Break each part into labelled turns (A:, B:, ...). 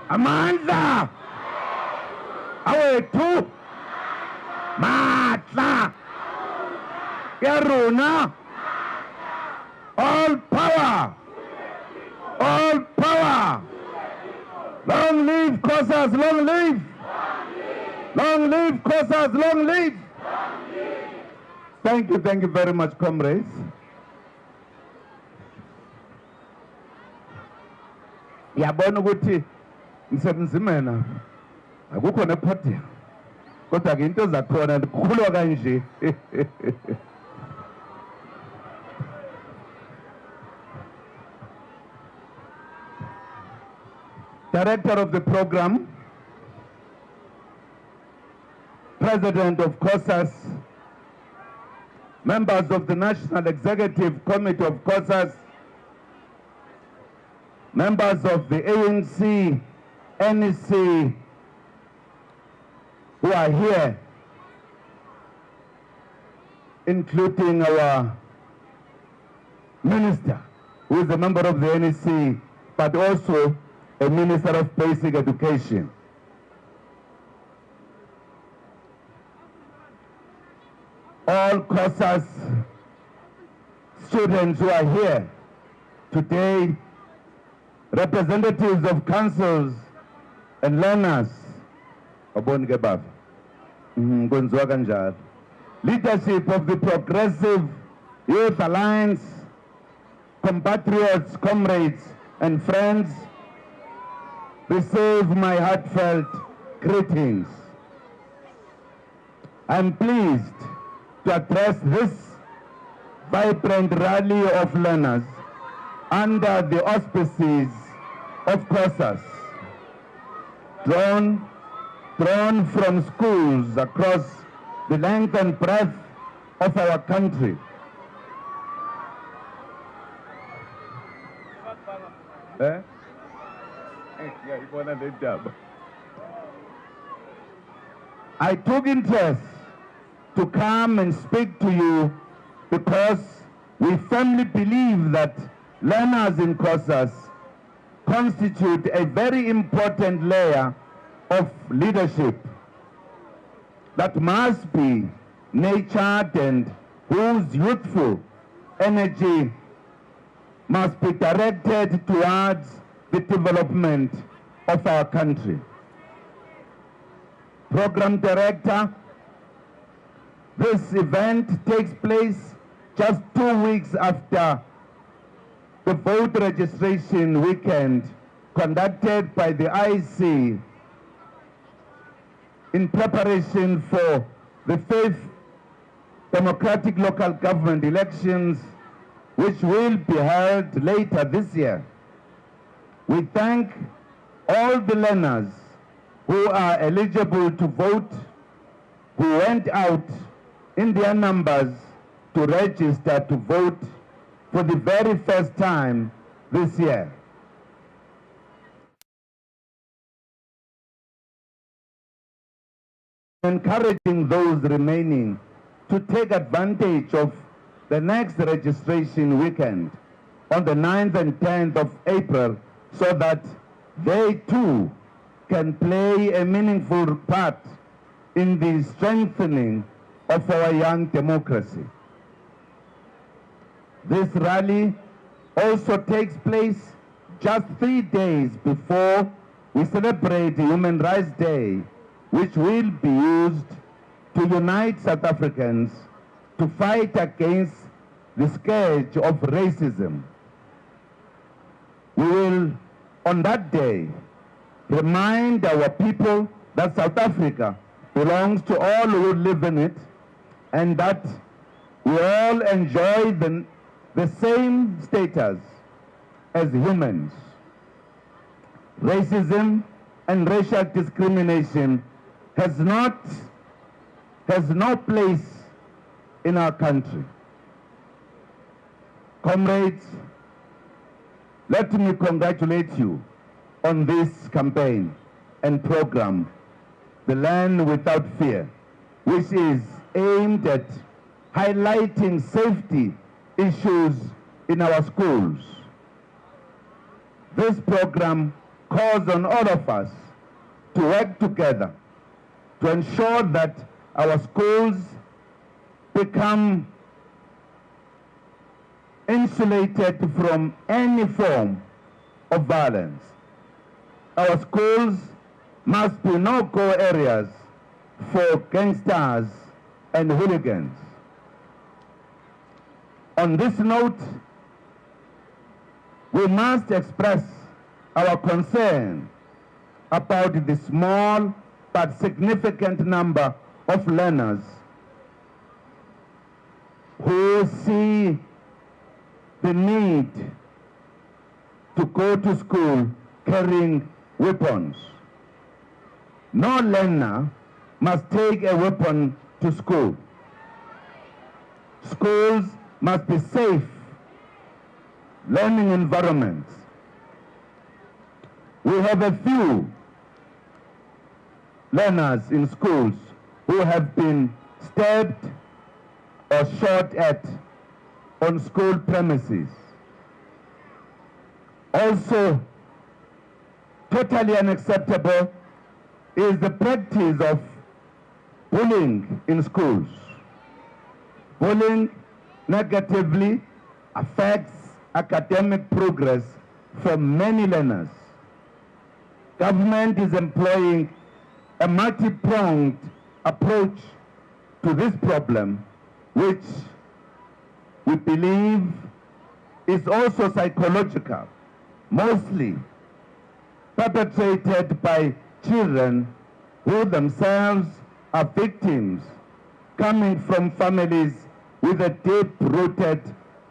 A: Amandla awethu matla ya rona, all power, all power. Long live COSAS, long live. Long live COSAS, long live. Thank you very much, comrades. Yabona ukuthi msebenzimena akukho nepodium kodwa ke into zakhona kukhulwa kanje. Director of the program, President of COSAS, members of the National Executive Committee of COSAS, members of the ANC, NEC, who are here, including our minister, who is a member of the NEC, but also a Minister of Basic Education. All COSAS students who are here today, representatives of councils and learners, leadership of the Progressive Youth Alliance, compatriots, comrades, and friends, receive my heartfelt greetings. I'm pleased to address this vibrant rally of learners under the auspices of COSAS, drawn from schools across the length and breadth of our country. I took interest to come and speak to you because we firmly believe that learners in COSAS constitute a very important layer of leadership that must be nurtured and whose youthful energy must be directed towards the development of our country. Program Director, this event takes place just 2 weeks after the vote registration weekend conducted by the IEC in preparation for the 5th democratic local government elections, which will be held later this year. We thank all the learners who are eligible to vote, who went out in their numbers to register to vote for the very first time this year. Encouraging those remaining to take advantage of the next registration weekend on the 9th and 10th of April so that they too can play a meaningful part in the strengthening of our young democracy. This rally also takes place just 3 days before we celebrate Human Rights Day, which will be used to unite South Africans to fight against the scourge of racism. We will, on that day, remind our people that South Africa belongs to all who live in it and that we all enjoy the same status as humans. Racism and racial discrimination has no place in our country. Comrades, let me congratulate you on this campaign and program, the Learn Without Fear, which is aimed at highlighting safety issues in our schools. This program calls on all of us to work together to ensure that our schools become insulated from any form of violence. Our schools must be no-go areas for gangsters and hooligans. On this note, we must express our concern about the small but significant number of learners who see the need to go to school carrying weapons. No learner must take a weapon to school. Schools must be safe learning environments. We have a few learners in schools who have been stabbed or shot at on school premises. Also, totally unacceptable is the practice of bullying in schools. Bullying negatively affects academic progress for many learners. Government is employing a multi-pronged approach to this problem, which we believe is also psychological, mostly perpetrated by children who themselves are victims coming from families with a deep-rooted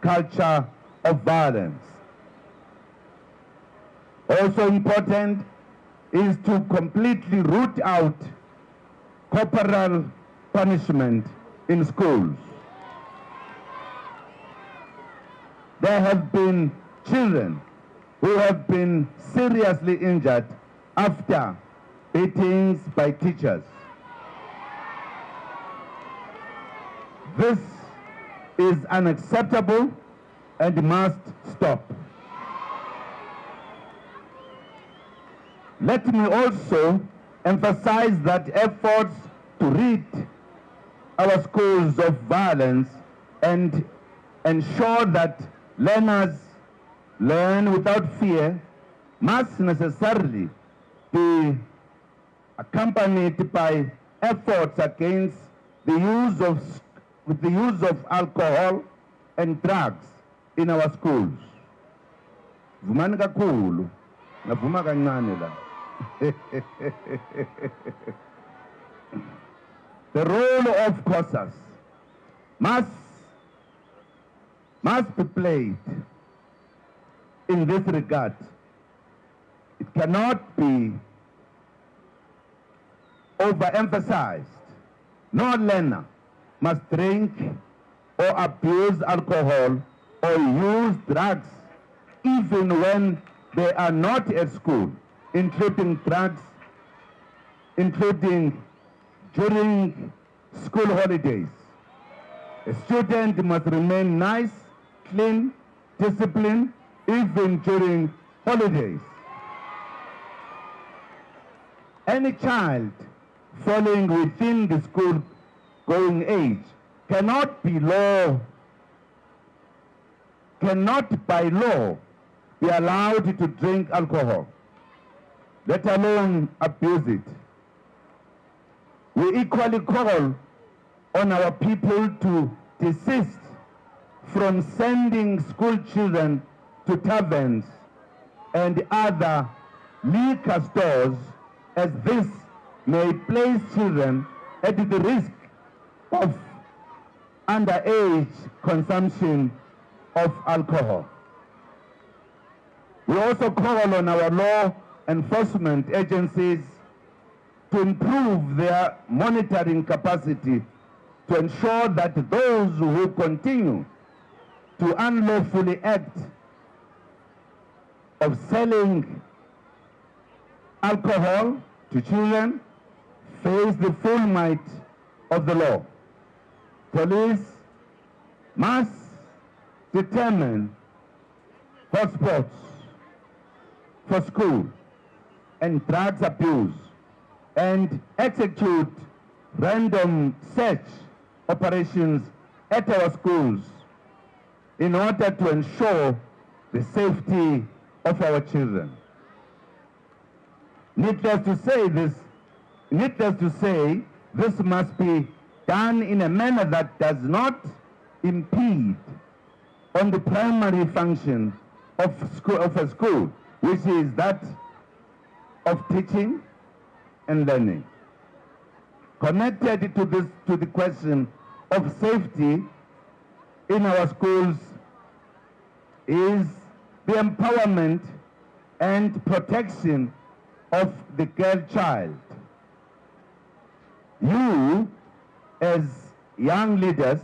A: culture of violence. Also important is to completely root out corporal punishment in schools. There have been children who have been seriously injured after beatings by teachers. This is unacceptable and must stop. Let me also emphasize that efforts to rid our schools of violence and ensure that learners learn without fear must necessarily be accompanied by efforts against the use of alcohol and drugs in our schools. Vumani kakhulu, navuma kancane la. The role of COSAS must be played in this regard. It cannot be overemphasized. No learner must drink or abuse alcohol or use drugs even when they are not at school, including during school holidays. A student must remain nice, clean, disciplined, even during holidays. Any child falling within the school-going age cannot by law be allowed to drink alcohol, let alone abuse it. We equally call on our people to desist from sending school children to taverns and other liquor stores, as this may place children at the risk of underage consumption of alcohol. We also call on our law enforcement agencies to improve their monitoring capacity to ensure that those who continue to unlawfully act of selling alcohol to children face the full might of the law. Police must determine hotspots for school and drugs abuse, and execute random search operations at our schools in order to ensure the safety of our children. Needless to say, this must be done in a manner that does not impede on the primary function of a school, which is that of teaching and learning. Connected to the question of safety in our schools is the empowerment and protection of the girl child. You, as young leaders,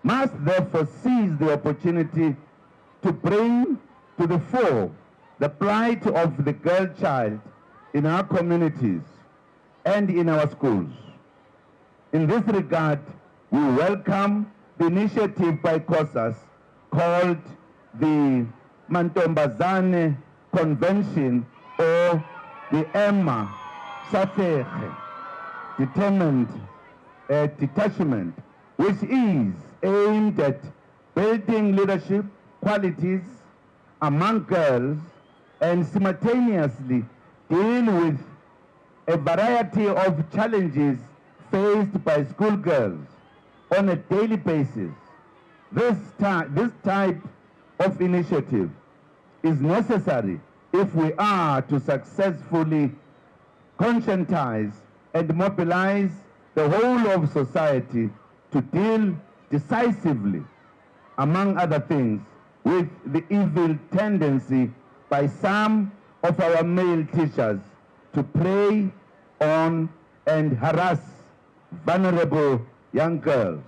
A: must therefore seize the opportunity to bring to the fore the plight of the girl child in our communities and in our schools. In this regard, we welcome the initiative by COSAS called the Mantombazane Convention, or the Emma Safeche Determined Detachment, which is aimed at building leadership qualities among girls and simultaneously deal with a variety of challenges faced by schoolgirls on a daily basis. This type of initiative is necessary if we are to successfully conscientize and mobilize the whole of society to deal decisively, among other things, with the evil tendency by some of our male teachers to prey on and harass vulnerable young girls.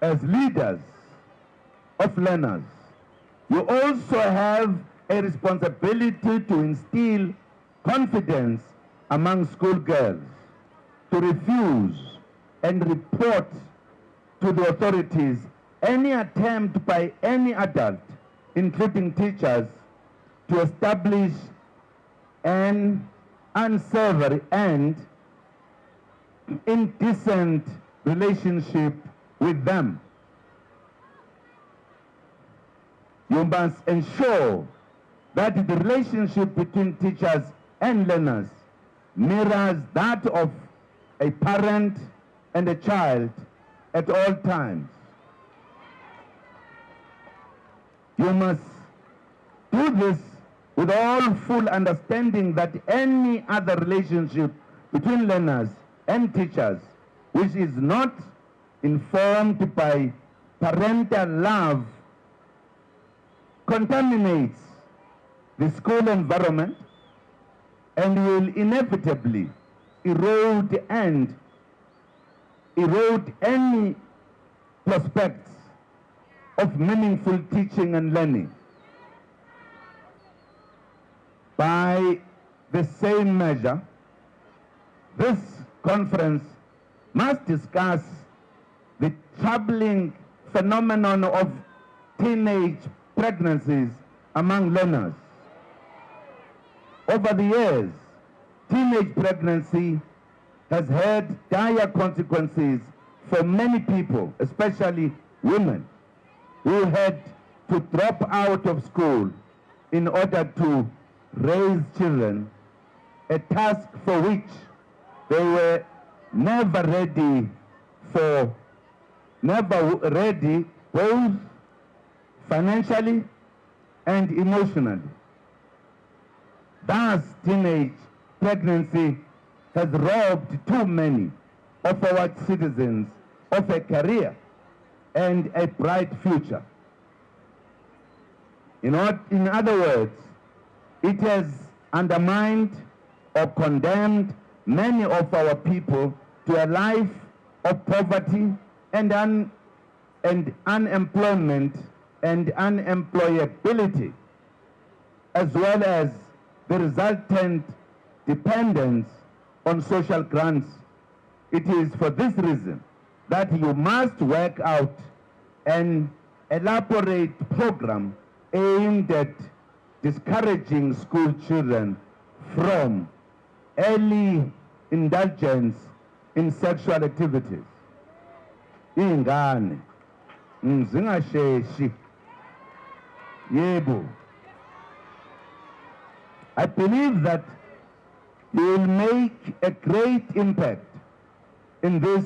A: As leaders of learners, you also have a responsibility to instill confidence among schoolgirls, to refuse and report to the authorities any attempt by any adult, including teachers, to establish an unsavory and indecent relationship with them. You must ensure that the relationship between teachers and learners mirrors that of a parent and a child at all times. You must do this with all full understanding that any other relationship between learners and teachers which is not informed by parental love contaminates the school environment and will inevitably erode any prospects of meaningful teaching and learning. By the same measure, this conference must discuss the troubling phenomenon of teenage pregnancies among learners. Over the years, teenage pregnancy has had dire consequences for many people, especially women, who had to drop out of school in order to raise children, a task for which they were never ready both financially and emotionally. Thus, teenage pregnancy has robbed too many of our citizens of a career and a bright future. In other words, it has undermined or condemned many of our people to a life of poverty and unemployment and unemployability, as well as the resultant dependence on social grants. It is for this reason that you must work out an elaborate program aimed at discouraging school children from early indulgence in sexual activities. Ingane zingasheshi. Yebo. I believe that you will make a great impact in this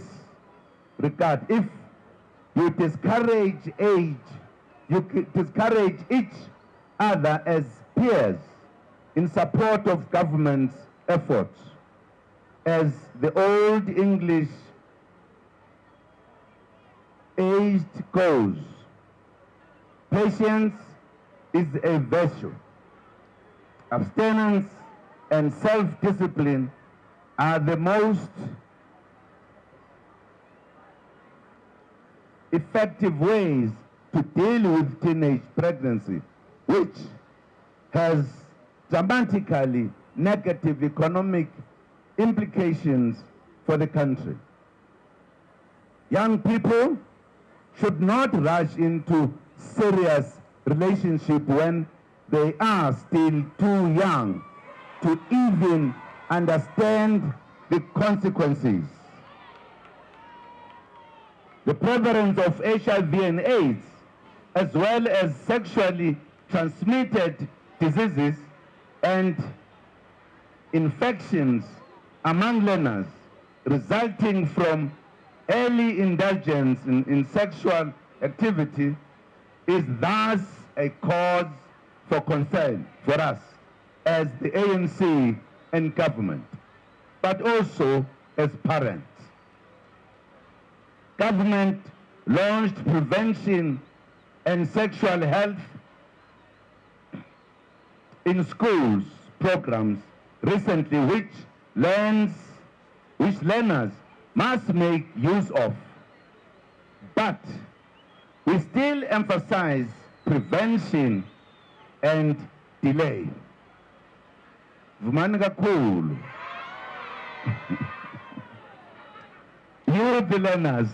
A: regard if you discourage each other as peers in support of government's efforts. As the old English age goes, patience is a virtue. Abstinence and self-discipline are the most effective ways to deal with teenage pregnancy, which has dramatically negative economic implications for the country. Young people should not rush into serious relationship when they are still too young to even understand the consequences. The prevalence of HIV and AIDS, as well as sexually transmitted diseases and infections among learners resulting from early indulgence in sexual activity is thus a cause for concern for us as the ANC and government, but also as parents. Government launched prevention and sexual health in schools programs recently, which learners must make use of. But we still emphasize prevention and delay. Vumani kakhulu. Youth learners,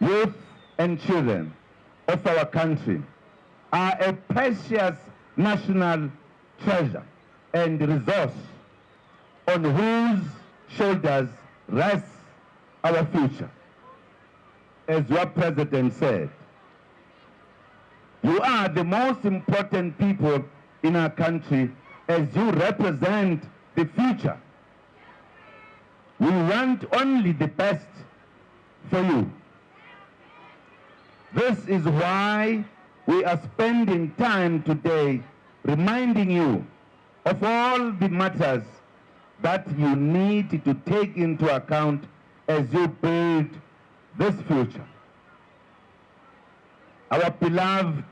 A: youth and children of our country are a precious national treasure and resource on whose shoulders rests our future. As your president said, you are the most important people in our country as you represent the future. We want only the best for you. This is why we are spending time today reminding you of all the matters that you need to take into account as you build this future. Our beloved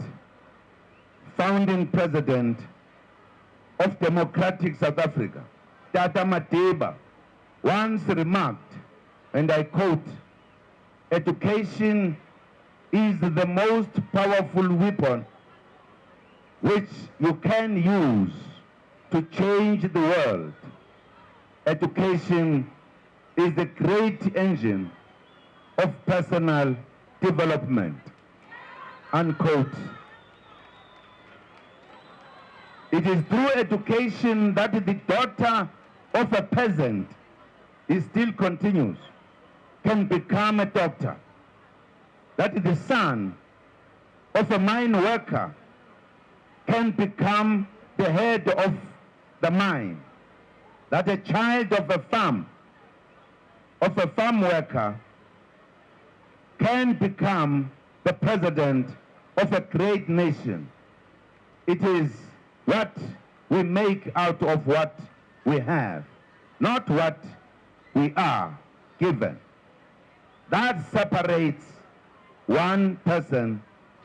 A: founding president of democratic South Africa, Tata Madiba, once remarked, and I quote, "Education is the most powerful weapon which you can use to change the world. Education is the great engine of personal development," unquote. It is through education that the daughter of a peasant still continues, can become a doctor, that the son of a mine worker can become the head of the mine, that a child of a farm worker can become the president of a great nation. It is what we make out of what we have, not what we are given. That separates one person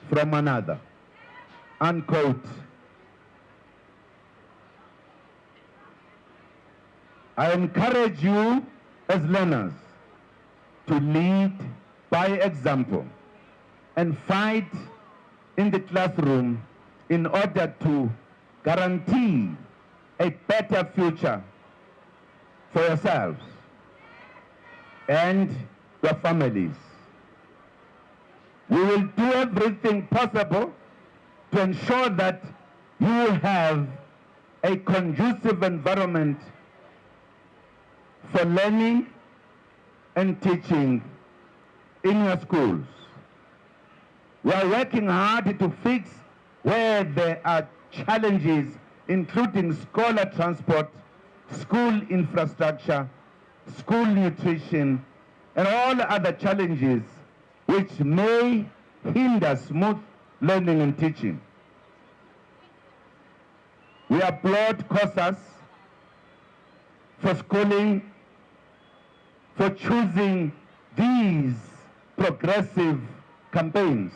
A: from another, unquote. I encourage you as learners to lead by example and fight in the classroom in order to guarantee a better future for yourselves and your families. We will do everything possible to ensure that you have a conducive environment for learning and teaching in your schools. We are working hard to fix where there are challenges, including scholar transport, school infrastructure, school nutrition, and all other challenges which may hinder smooth learning and teaching. We applaud COSAS for schooling, for choosing these progressive campaigns.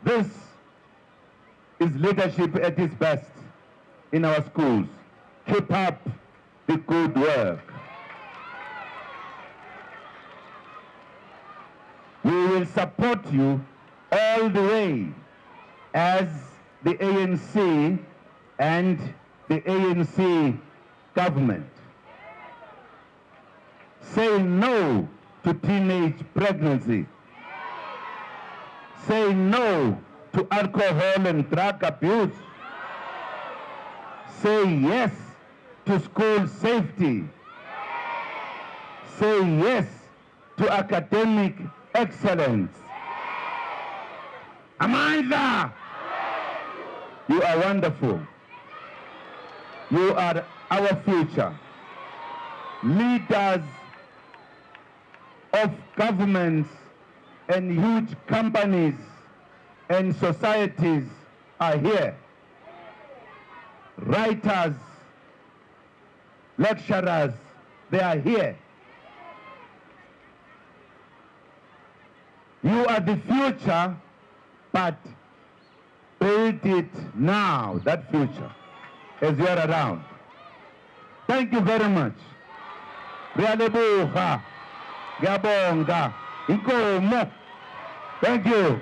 A: This is leadership at its best in our schools. Keep up the good work. We will support you all the way as the ANC and the ANC government. Say no to teenage pregnancy. Say no to alcohol and drug abuse. Say yes to school safety. Say yes to academic excellence. Amanda, you are wonderful. You are our future. Leaders of governments and huge companies and societies are here. Writers, lecturers, they are here. You are the future, but build it now, that future, as you are around. Thank you very much. Ngiyalebuka, ngiyabonga, inkomo. Thank you.